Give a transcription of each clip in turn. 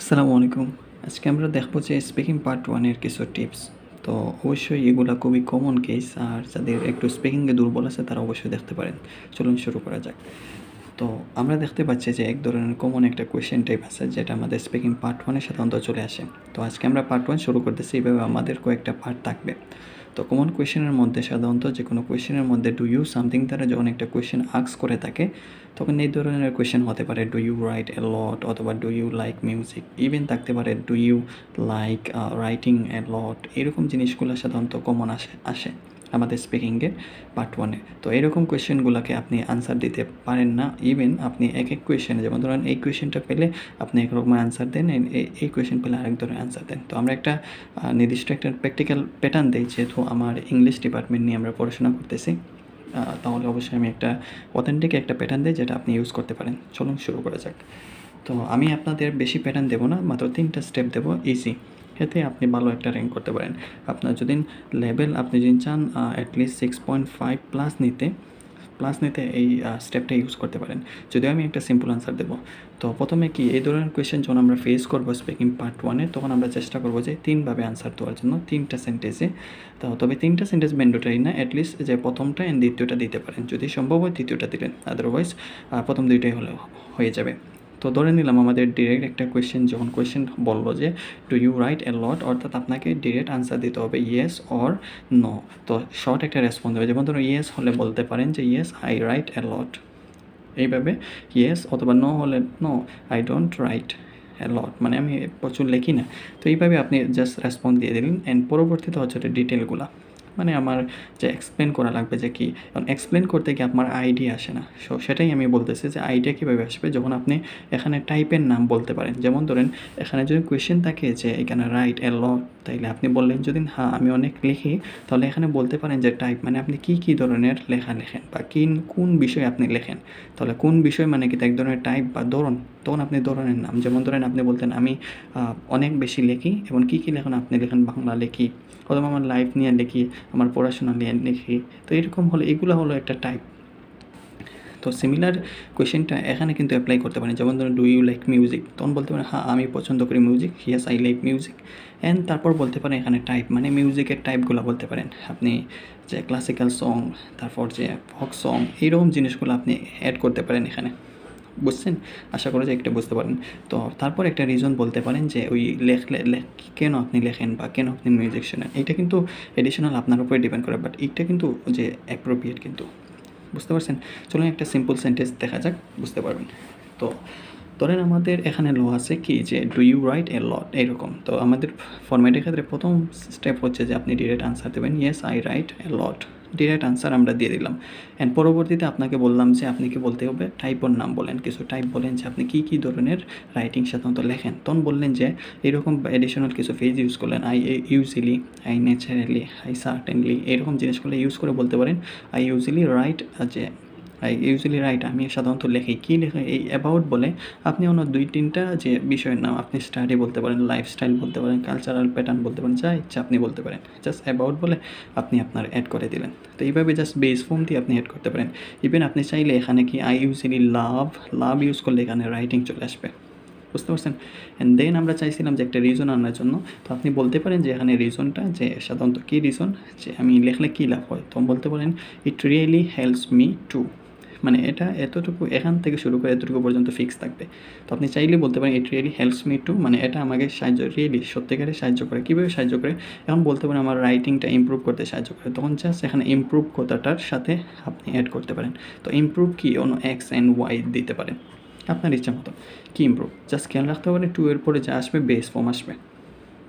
আসসালামু আলাইকুম। আজকে আমরা দেখব যে স্পিকিং পার্ট 1 এর কিছু টিপস। তো অবশ্যই এগুলা খুবই কমন কেস, আর যাদের একটু স্পিকিংয়ে দুর্বল আছে তারা অবশ্যই দেখতে পারেন। চলুন শুরু করা যাক। তো আমরা দেখতে পাচ্ছি যে এক ধরনের কমন একটা কোয়েশ্চেন টাইপ আছে যেটা আমাদের স্পিকিং পার্ট 1 এ সাধারণত চলে আসে। তো আজকে আমরা পার্ট 1 শুরু করতেছি, এভাবে আমাদের কয়েকটা পার্ট থাকবে। তো কমন কোয়েশ্চেনের মধ্যে সাধারণত যে কোনো কোয়েশ্চেনের মধ্যে ডু ইউ সামথিং দ্বারা যখন একটা কোয়েশ্চেন আস্ক করে থাকে, তখন এই ধরনের কোয়েশ্চেন হতে পারে do you write a lot, অথবা do you like music, even থাকতে পারে do you like writing a lot. এরকম জিনিসগুলো সাধারণত কমন আসে আমাদের স্পিকিংয়ে পার্ট 1 এ। তো এরকম কোয়েশ্চেনগুলোকে আপনি আনসার দিতে পারেন না। ইভেন আপনি এক কোয়েশ্চেনে, যেমন ধরেন এই কোয়েশ্চেনটা পেলে আপনি একরকমের আনসার দেন, এই কোয়েশ্চেন পেলে আরেক ধরনের আনসার দেন। তো আমরা একটা নির্দিষ্ট একটা প্র্যাকটিক্যাল প্যাটার্ন দেই, যেহেতু আমার ইংলিশ ডিপার্টমেন্ট নিয়ে আমরা পড়াশোনা করতেছি। তাহলে অবশ্যই আমি একটা অথেন্টিক একটা প্যাটার্ন দেই যেটা আপনি ইউজ করতে পারেন। চলুন শুরু করা যাক। তো আমি আপনাদের বেশি প্যাটার্ন দেবো না, মাত্র 3টা স্টেপ দেবো ইজি। এতে আপনি ভালো একটা র্যাঙ্ক করতে পারেন। আপনার যদি লেভেল আপনি যদি চান অ্যাটলিস্ট 6.5 প্লাস নিতে এই স্টেপটা ইউজ করতে পারেন। যদিও আমি একটা সিম্পল আনসার দেবো। তো প্রথমে কি এই ধরনের কোয়েশ্চেন যখন আমরা ফেস করবো স্পিকিং পার্ট 1 এ, তখন আমরা চেষ্টা করবো যে 3ভাবে আনসার দেওয়ার জন্য 3টা সেন্টেন্সে। তবে 3টা সেন্টেন্স ম্যান্ডেটরি না, অ্যাটলিস্ট যে প্রথমটা অ্যান্ড দ্বিতীয়টা দিতে পারেন। যদি সম্ভব হয় তৃতীয়টা দিবেন, আদারওয়াইজ প্রথম দুইটাই হয়ে যাবে। তো ধরে নিলাম আমাদের ডিরেক্ট একটা কোয়েশ্চেন বললো যে do you write a lot, অর্থাৎ আপনাকে ডিরেক্ট আনসার দিতে হবে ইয়েস অর নো। তো শর্ট একটা রেসপন্স দেবে, যেমন ধরুন ইয়েস হলে বলতে পারেন যে yes I write a lot, এইভাবে ইয়েস, অথবা নো হলে no I don't write a lot, মানে আমি প্রচুর লিখি না। তো এইভাবে আপনি জাস্ট রেসপন্স দিয়ে দিলেন, অ্যান্ড পরবর্তীতে হচ্ছে ডিটেলগুলো, মানে আমার যে এক্সপ্লেন করা লাগবে যে কী। কারণ এক্সপ্লেন করতে গিয়ে আপনার আইডিয়া আসে না। সো সেটাই আমি বলতেছি যে আইডিয়া কীভাবে আসবে, যখন আপনি এখানে টাইপের নাম বলতে পারেন। যেমন ধরেন এখানে যদি কোয়েশ্চেন থাকে যে এখানে রাইট এ লট, তাইলে আপনি বললেন যদি হ্যাঁ আমি অনেক লিখি, তাহলে এখানে বলতে পারেন যে টাইপ, মানে আপনি কী ধরনের লেখা লেখেন বা কোন বিষয়ে আপনি লেখেন। তাহলে কোন বিষয় মানে কি এক ধরনের টাইপ বা ধরন, তখন আপনি ধরনের নাম, যেমন ধরেন আপনি বলতেন আমি অনেক বেশি লিখি, এবং কী লেখেন আপনি লেখেন বাংলা লিখি, অথবা আমার লাইফ নিয়ে লিখি, আমার পড়াশোনা নিয়ে লিখি। তো এরকম হলে এগুলো হলো একটা টাইপ। তো সিমিলার কোয়েশ্চেনটা এখানে কিন্তু অ্যাপ্লাই করতে পারেন। যেমন ধরুন ডু ইউ লাইক মিউজিক, তখন বলতে পারেন হ্যাঁ আমি পছন্দ করি music, yes I like music. And তারপর বলতে পারেন এখানে টাইপ, মানে মিউজিকের টাইপগুলো বলতে পারেন আপনি, যে ক্লাসিক্যাল সং, তারপর যে ফক সং, এইরকম জিনিসগুলো আপনি অ্যাড করতে পারেন এখানে। বুঝছেন? আশা করি যে একটা বুঝতে পারেন। তো তারপর একটা রিজন বলতে পারেন যে ওই কেন আপনি লেখেন বা কেন আপনি মিউজিক শোনেন। এটা কিন্তু এডিশনাল আপনার উপরে ডিপেন্ড করে, বাট এটা কিন্তু যে অ্যাপ্রোপ্রিয়েট কিন্তু। বুঝতে পারছেন? চলুন একটা সিম্পল সেন্টেন্স দেখা যাক, বুঝতে পারবেন। তো ধরেন আমাদের এখানে ল আছে কি যে do you write a lot, এরকম। তো আমাদের ফরম্যাটের ক্ষেত্রে প্রথম স্টেপ হচ্ছে যে আপনি ডিরেক্ট আনসার দেবেন yes I write a lot, direct answer আমরা দিয়ে দিলাম। অ্যান্ড পরবর্তীতে আপনাকে বললাম যে আপনি কি বলতে হবে টাইপের নাম বলেন, কিছু টাইপ বলেন যে আপনি কী ধরনের রাইটিং সাধারণত লেখেন। তখন বললেন যে এরকম এডিশনাল কিছু ফেজ ইউজ করলেন, I usually, I naturally, I certainly, এরকম জিনিসগুলো ইউজ করে বলতে পারেন আই ইউজুয়ালি রাইট, যে আই ইউজুয়ালি রাইট, আমি সাধারণত লেখি। কী লেখে এই অ্যাবাউট বলে আপনি অন্য 2-3টা যে বিষয়ের নাম, আপনি স্টাডি বলতে পারেন, লাইফস্টাইল বলতে পারেন, কালচারাল প্যাটার্ন বলতে পারেন, যা ইচ্ছা আপনি বলতে পারেন। জাস্ট অ্যাবাউট বলে আপনি আপনার অ্যাড করে দিলেন। তো এইভাবে জাস্ট বেস ফর্ম দিয়ে আপনি অ্যাড করতে পারেন। ইভেন আপনি চাইলে এখানে কি আই ইউজুয়ালি লাভ ইউজ করলে এখানে রাইটিং চলে আসবে। বুঝতে পারছেন? অ্যান্ড দেন আমরা চাইছিলাম যে একটা রিজন আনার জন্য। তো আপনি বলতে পারেন যে এখানে রিজনটা যে সাধারণত কী রিজন, যে আমি লেখলে কী লাভ হয়। তো বলতে পারেন it really helps me two, মানে এটা এতটুকু এখান থেকে শুরু করে এতটুকু পর্যন্ত ফিক্স থাকবে। তো আপনি চাইলে বলতে পারেন it really helps me two, মানে এটা আমাকে রিয়েলি সত্যিকারে সাহায্য করে। কীভাবে সাহায্য করে? এখন বলতে পারেন আমার রাইটিংটা ইমপ্রুভ করতে সাহায্য করে, তখন জাস্ট এখানে ইমপ্রুভ কথাটার সাথে আপনি অ্যাড করতে পারেন। তো ইমপ্রুভ কি অন্য এক্স অ্যান্ড ওয়াই দিতে পারেন আপনার ইচ্ছা মতো। কী ইমপ্রুভ, জাস্ট খেয়াল রাখতে পারেন টু এর পরে যা আসবে বেস ফর্ম আসবে।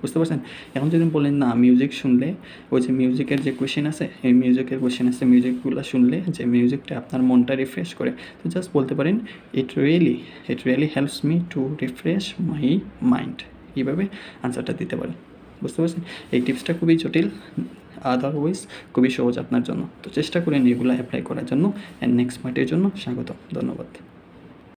বুঝতে পারছেন? এখন যদি বলেন না মিউজিক শুনলে, ওই যে মিউজিকের যে কোয়েশ্চেন আছে, এই মিউজিকের কোয়েশ্চেন আছে, মিউজিকগুলো শুনলে যে মিউজিকটা আপনার মনটা রিফ্রেশ করে, তো জাস্ট বলতে পারেন it really helps me two refresh my mind. এইভাবে আনসারটা দিতে পারেন। বুঝতে পারছেন? এই টিপসটা খুবই জটিল, আদারওয়াইজ খুবই সহজ আপনার জন্য। তো চেষ্টা করেন এগুলো অ্যাপ্লাই করার জন্য। অ্যান্ড নেক্সট পার্টের জন্য স্বাগত। ধন্যবাদ।